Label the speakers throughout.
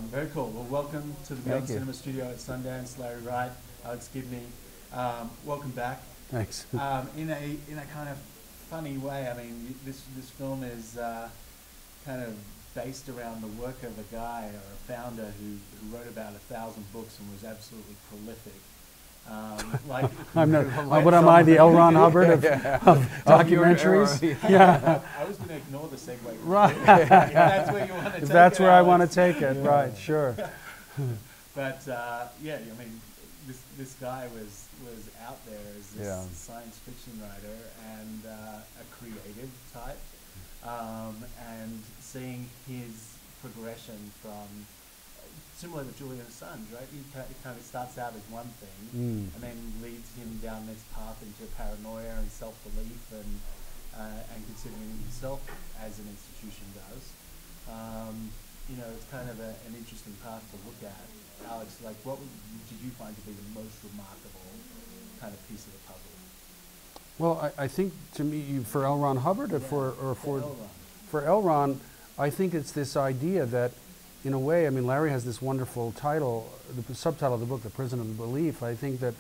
Speaker 1: Very cool. Well, welcome to the Beyond Cinema Studio at Sundance. Larry Wright, Alex Gibney. Welcome back.
Speaker 2: Thanks.
Speaker 1: In a kind of funny way. I mean, this film is kind of based around the work of a guy or a founder who wrote about 1,000 books and was absolutely prolific.
Speaker 2: What am I, the L. Ron Hubbard of documentaries? Yeah.
Speaker 1: I was going to ignore the segue.
Speaker 2: Right.
Speaker 1: If that's where you want to take it.
Speaker 2: That's where I want to take it, right, sure.
Speaker 1: But yeah, I mean, this guy was out there as this science fiction writer and a creative type, and seeing his progression from similar to Julian Assange, right? It kind of starts out as one thing, and then leads him down this path into paranoia and self-belief, and considering himself as an institution does. You know, it's kind of an interesting path to look at. Alex, like, what did you find to be the most remarkable kind of piece of the puzzle?
Speaker 2: Well, I think to me, for L. Ron Hubbard, or for L. Ron, I think it's this idea that, in a way, I mean, Larry has this wonderful title, the subtitle of the book, The Prison of Belief. I think that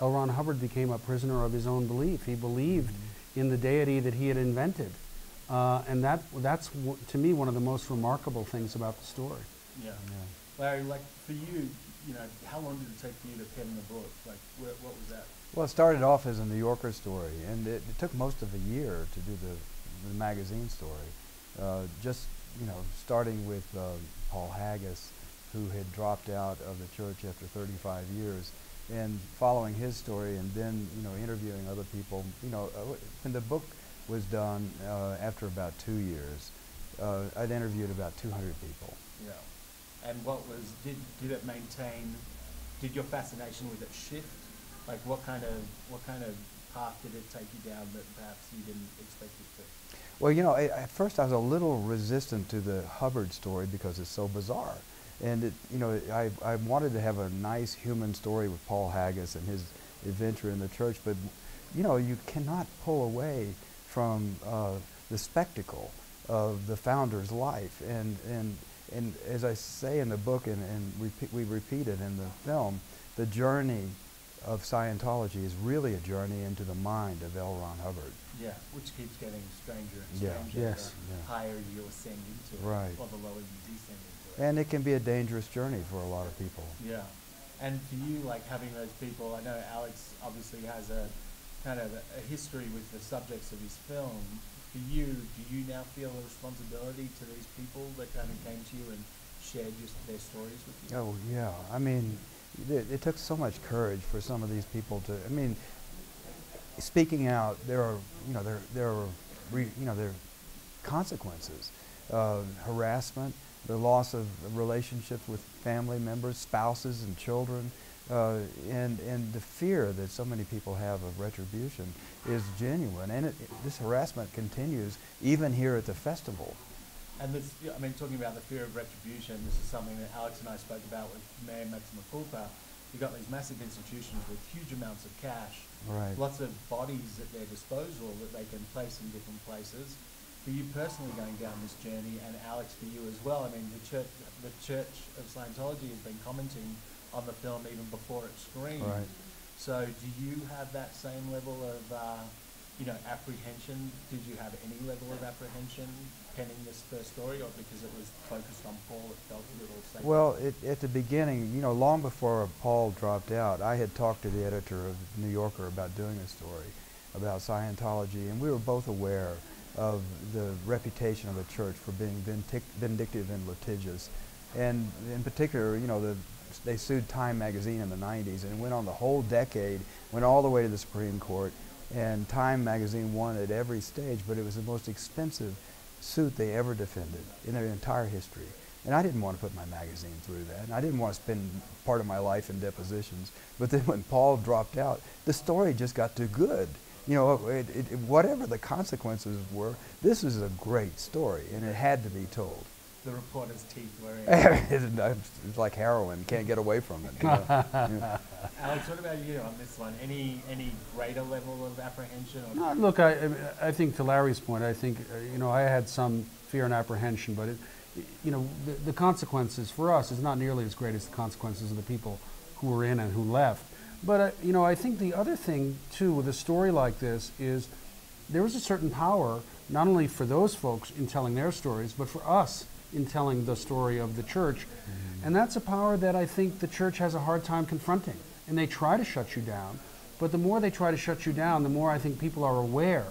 Speaker 2: L. Ron Hubbard became a prisoner of his own belief. He believed in the deity that he had invented. And that's, to me, one of the most remarkable things about the story.
Speaker 1: Yeah. Larry, like, for you, you know, how long did it take for you to pen the book? Like, what was that?
Speaker 3: Well, it started off as a New Yorker story, and it took most of a year to do the magazine story. Just, you know, starting with Paul Haggis, who had dropped out of the church after 35 years, and following his story, and then, you know, interviewing other people. You know, when the book was done, after about 2 years, I'd interviewed about 200 people.
Speaker 1: Yeah. And did it maintain, did your fascination with it shift? Like, what kind of path did it take you down that perhaps you didn't expect it to?
Speaker 3: Well, you know, at first I was a little resistant to the Hubbard story because it's so bizarre. And, you know, I wanted to have a nice human story with Paul Haggis and his adventure in the church, but, you know, you cannot pull away from the spectacle of the founder's life. And as I say in the book, and we repeat it in the film, the journey of Scientology is really a journey into the mind of L. Ron Hubbard.
Speaker 1: Yeah, which keeps getting stranger and stranger the higher you ascend into it, or the lower you descend into it.
Speaker 3: And it can be a dangerous journey for a lot of people.
Speaker 1: Yeah. And for you, like, having those people, I know Alex obviously has a kind of a history with the subjects of his film. For you, do you now feel a responsibility to these people that kind of came to you and shared their stories with you?
Speaker 3: Oh, yeah. I mean, it took so much courage for some of these people to, I mean, speaking out, there are consequences, harassment, the loss of relationships with family members, spouses and children, and the fear that so many people have of retribution is genuine, and this harassment continues even here at the festival.
Speaker 1: And this, I mean, talking about the fear of retribution, this is something that Alex and I spoke about with Mayor Maxima Culpa. You've got these massive institutions with huge amounts of cash, lots of bodies at their disposal that they can place in different places. For you personally going down this journey, and Alex, for you as well, I mean, the Church of Scientology has been commenting on the film even before it screened. So do you have that same level of you know, apprehension? Did you have any level of apprehension penning this first story, or because it was focused on Paul, it felt a little safe?
Speaker 3: Well, at the beginning, you know, long before Paul dropped out, I had talked to the editor of New Yorker about doing a story about Scientology, and we were both aware of the reputation of the church for being vindictive and litigious. And in particular, you know, they sued Time magazine in the 90s, and it went on the whole decade, went all the way to the Supreme Court, and Time magazine won at every stage, but it was the most expensive suit they ever defended in their entire history. And I didn't want to put my magazine through that, and I didn't want to spend part of my life in depositions. But then when Paul dropped out, the story just got too good. You know, whatever the consequences were, this is a great story, and it had to be told.
Speaker 1: The reporter's teeth were in.
Speaker 3: It's like heroin, can't get away from it. You know? Yeah.
Speaker 1: Alex, what about you on this one? Any greater level of apprehension? Or
Speaker 2: Look, I think to Larry's point, I think, you know, I had some fear and apprehension, but you know, the consequences for us is not nearly as great as the consequences of the people who were in and who left. But, you know, I think the other thing, too, with a story like this is there is a certain power, not only for those folks in telling their stories, but for us in telling the story of the church. And that's a power that I think the church has a hard time confronting. And they try to shut you down. But the more they try to shut you down, the more I think people are aware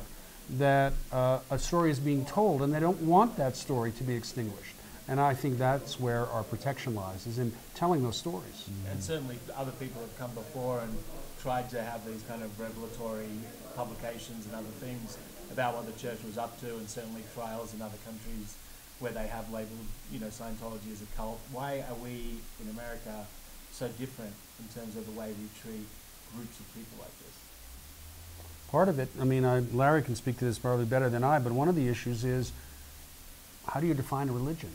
Speaker 2: that a story is being told, and they don't want that story to be extinguished. And I think that's where our protection lies, is in telling those stories.
Speaker 1: And certainly other people have come before and tried to have these kind of revelatory publications and other things about what the church was up to, and certainly trials in other countries where they have labeled, you know, Scientology as a cult. Why are we in America so different in terms of the way we treat groups of people like this?
Speaker 2: Part of it, I mean, Larry can speak to this probably better than I, but one of the issues is, how do you define a religion?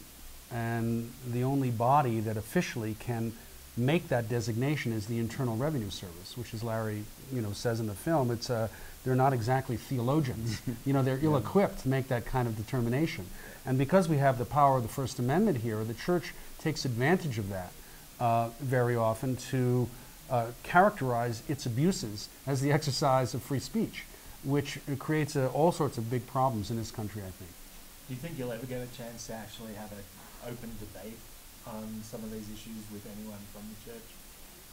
Speaker 2: And the only body that officially can make that designation is the Internal Revenue Service, which, as Larry, you know, says in the film, it's they're not exactly theologians. You know, they're ill-equipped to make that kind of determination. And because we have the power of the First Amendment here, the church takes advantage of that very often to characterize its abuses as the exercise of free speech, which creates all sorts of big problems in this country, I think.
Speaker 1: Do you think you'll ever get a chance to actually have an open debate on some of these issues with anyone from the church?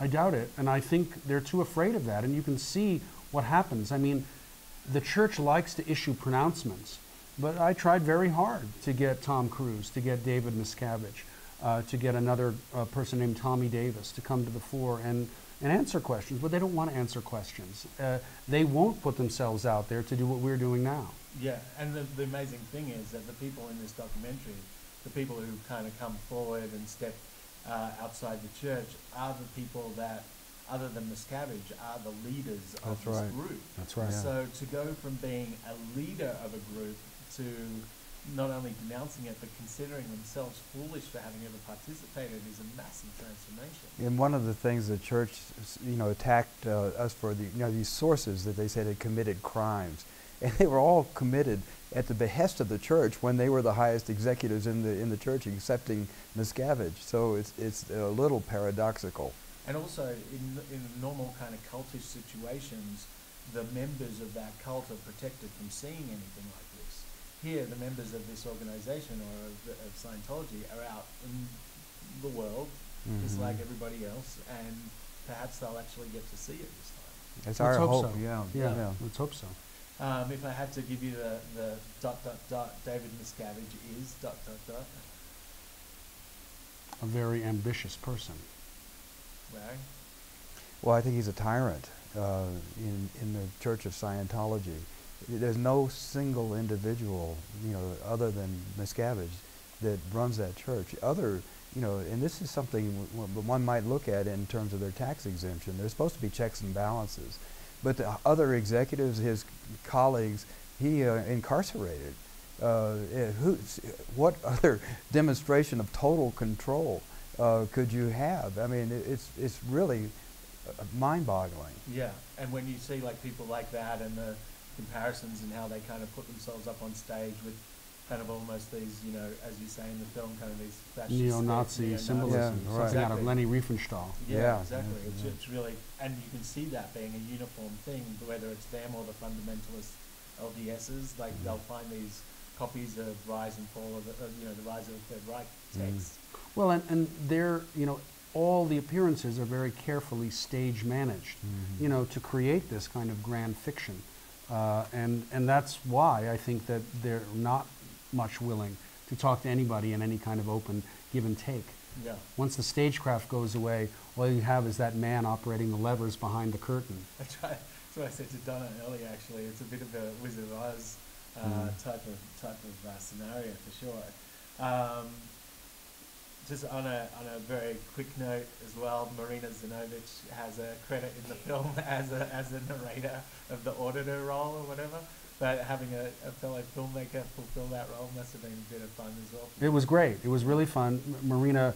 Speaker 2: I doubt it, and I think they're too afraid of that, and you can see what happens. I mean, the church likes to issue pronouncements, but I tried very hard to get Tom Cruise, to get David Miscavige, to get another person named Tommy Davis to come to the fore and answer questions, but they don't want to answer questions. They won't put themselves out there to do what we're doing now.
Speaker 1: Yeah, and the amazing thing is that the people in this documentary, the people who kind of come forward and step outside the church, are the people that, other than Miscavige, are the leaders of this group.
Speaker 2: That's right.
Speaker 1: So to go from being a leader of a group to not only denouncing it, but considering themselves foolish for having ever participated is a massive transformation.
Speaker 3: And one of the things the church, you know, attacked us for, the, you know, these sources that they said had committed crimes. And they were all committed at the behest of the church when they were the highest executives in the church, accepting Miscavige. So it's a little paradoxical.
Speaker 1: And also, in normal kind of cultish situations, the members of that cult are protected from seeing anything like this. Here, the members of this organization or of Scientology are out in the world, just like everybody else, and perhaps they'll actually get to see it this time.
Speaker 3: That's our hope.
Speaker 2: So.
Speaker 3: Yeah.
Speaker 2: Let's hope so.
Speaker 1: If I had to give you the ... David Miscavige is ...
Speaker 2: A very ambitious person.
Speaker 1: Larry?
Speaker 3: Well, I think he's a tyrant in the Church of Scientology. There's no single individual, you know, other than Miscavige that runs that church. Other, you know, and this is something one might look at in terms of their tax exemption. There's supposed to be checks and balances. But the other executives, his colleagues, he incarcerated. What other demonstration of total control could you have? I mean, it's really mind-boggling.
Speaker 1: Yeah, and when you see like people like that and the comparisons and how they kind of put themselves up on stage with kind of almost these, you know, as you say in the film, kind of these fascist
Speaker 2: neo-Nazi symbolism,
Speaker 3: yeah,
Speaker 2: something out of Leni Riefenstahl.
Speaker 1: Yeah, exactly. It's really, and you can see that being a uniform thing, whether it's them or the fundamentalist LDSs. Like they'll find these copies of Rise and Fall of you know, the Rise of the Third Reich text.
Speaker 2: Well, and they're, you know, all the appearances are very carefully stage managed, you know, to create this kind of grand fiction. And that's why I think that they're not much willing to talk to anybody in any kind of open give and take.
Speaker 1: Yeah.
Speaker 2: Once the stagecraft goes away, all you have is that man operating the levers behind the curtain.
Speaker 1: That's what I said to Donna earlier, actually. It's a bit of a Wizard of Oz type of scenario for sure. Just on a very quick note as well, Marina Zinovich has a credit in the film as a narrator of the auditor role or whatever. But having a fellow filmmaker fulfill that role must have been a bit of fun as well.
Speaker 2: It was great. It was really fun. Marina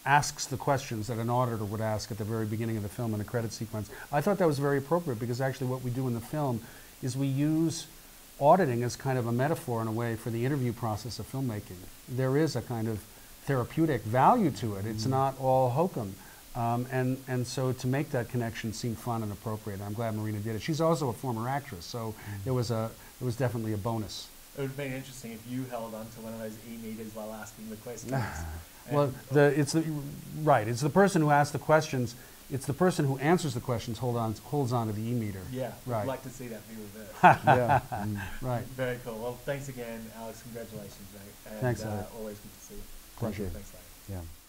Speaker 2: asks the questions that an auditor would ask at the very beginning of the film in the credit sequence. I thought that was very appropriate because actually what we do in the film is we use auditing as kind of a metaphor in a way for the interview process of filmmaking. There is a kind of therapeutic value to it. It's not all hokum. And so to make that connection seemed fun and appropriate. I'm glad Marina did it. She's also a former actress, so it was definitely a bonus.
Speaker 1: It would have been interesting if you held on to one of those e-meters while asking the questions.
Speaker 2: Well, it's the person who asks the questions. It's the person who answers the questions holds on to the e-meter.
Speaker 1: Yeah,
Speaker 2: right.
Speaker 1: I'd like to see that be reversed.
Speaker 3: Yeah.
Speaker 2: Right.
Speaker 1: Very cool. Well, thanks again, Alex. Congratulations, mate. And
Speaker 2: Thanks, Alex.
Speaker 1: always good to see you.
Speaker 2: Pleasure.
Speaker 1: Thanks, mate.
Speaker 3: Yeah.